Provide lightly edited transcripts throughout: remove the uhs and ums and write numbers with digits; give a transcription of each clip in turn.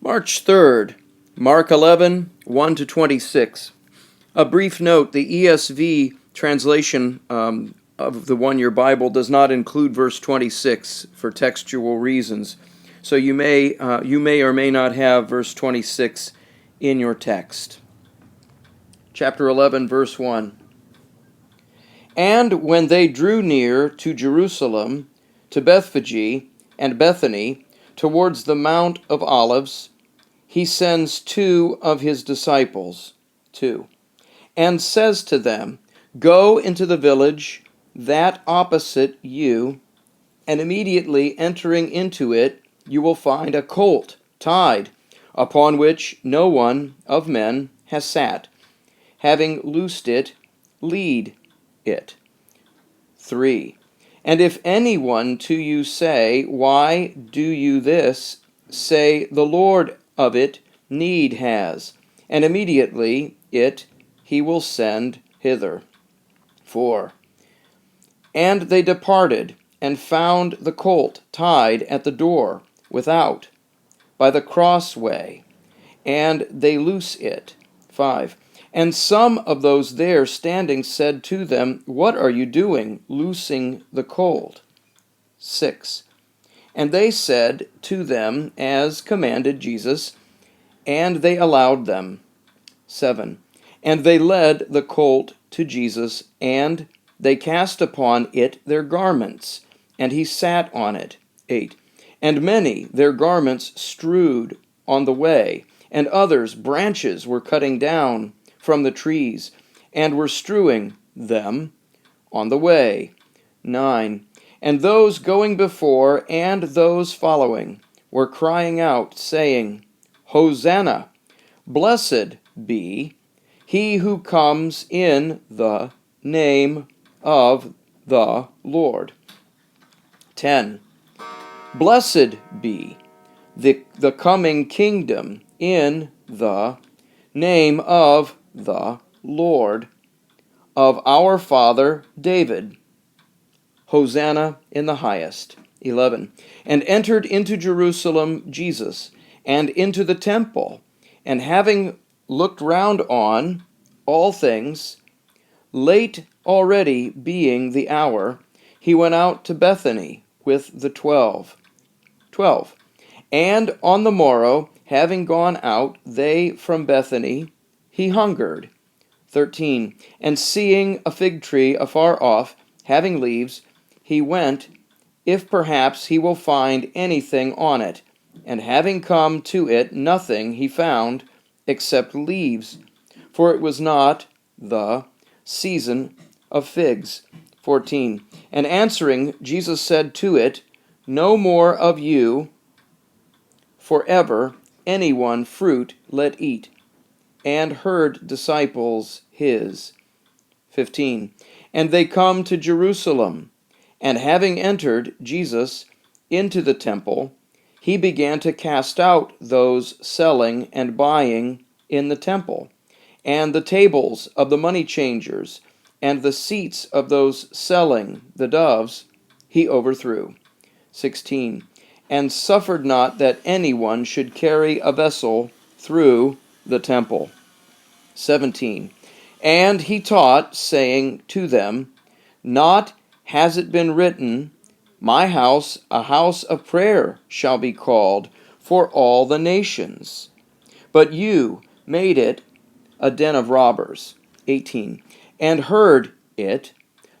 March 3rd, Mark 11, 1 to 26. A brief note, the ESV translation of the one-year Bible does not include verse 26 for textual reasons. So you may or may not have verse 26 in your text. Chapter 11, verse 1. And when they drew near to Jerusalem, to Bethphage and Bethany, towards the Mount of Olives, he sends two of his disciples, and says to them, Go into the village that opposite you, and immediately entering into it, you will find a colt tied, upon which no one of men has sat. Having loosed it, lead it. 3. And if anyone to you say, Why do you this? Say, The Lord of it need has, and immediately he will send hither. 4. And they departed, and found the colt tied at the door without, by the crossway, and they loose it. 5. And some of those there standing said to them, What are you doing, loosing the colt? 6. And they said to them as commanded Jesus, and they allowed them. 7. And they led the colt to Jesus, and they cast upon it their garments, and he sat on it. 8. And many their garments strewed on the way, and others branches were cutting down from the trees, and were strewing them on the way. 9. And those going before and those following were crying out, saying, Hosanna! Blessed be he who comes in the name of the Lord. 10. Blessed be the coming kingdom in the name of the Lord of our father David. Hosanna in the highest. 11. And entered into Jerusalem Jesus, and into the temple, and having looked round on all things, late already being the hour, he went out to Bethany with the 12. 12. And on the morrow, having gone out they from Bethany, he hungered. 13. And seeing a fig tree afar off, having leaves, he went, if perhaps he will find anything on it. And having come to it, nothing he found except leaves, for it was not the season of figs. 14. And answering, Jesus said to it, No more of you forever anyone fruit let eat. And heard disciples his. 15. And they come to Jerusalem, and having entered Jesus into the temple, he began to cast out those selling and buying in the temple, and the tables of the money changers, and the seats of those selling the doves, he overthrew. 16. And suffered not that anyone should carry a vessel through the temple. 17. And he taught, saying to them, Not has it been written, My house, a house of prayer, shall be called for all the nations. But you made it a den of robbers. 18. And heard it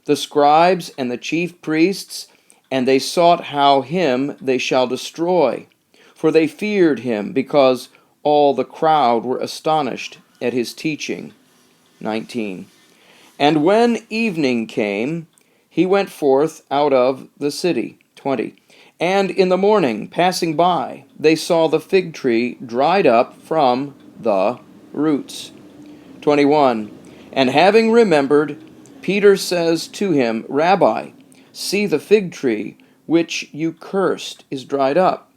the scribes and the chief priests, and they sought how him they shall destroy. For they feared him, because all the crowd were astonished at his teaching. 19. And when evening came, he went forth out of the city. 20. And in the morning, passing by, they saw the fig tree dried up from the roots. 21. And having remembered, Peter says to him, Rabbi, see the fig tree which you cursed is dried up.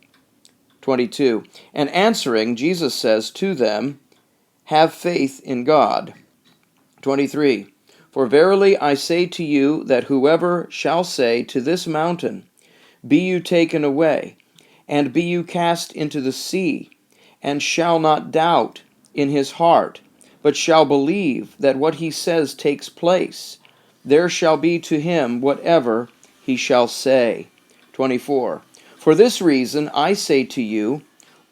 22. And answering, Jesus says to them, Have faith in God. 23. For verily I say to you that whoever shall say to this mountain, Be you taken away, and be you cast into the sea, and shall not doubt in his heart, but shall believe that what he says takes place, there shall be to him whatever he shall say. 24. For this reason I say to you,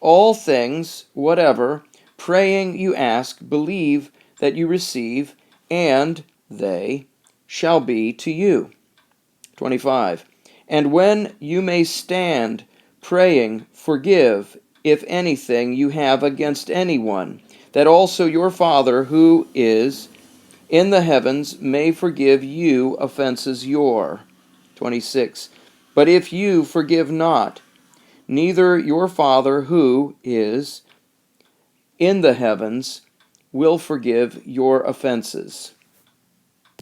all things, whatever, praying you ask, believe that you receive, and they shall be to you. 25. And when you may stand praying, forgive, if anything you have against anyone, that also your Father who is in the heavens may forgive you offenses your. 26. But if you forgive not, neither your Father who is in the heavens will forgive your offenses.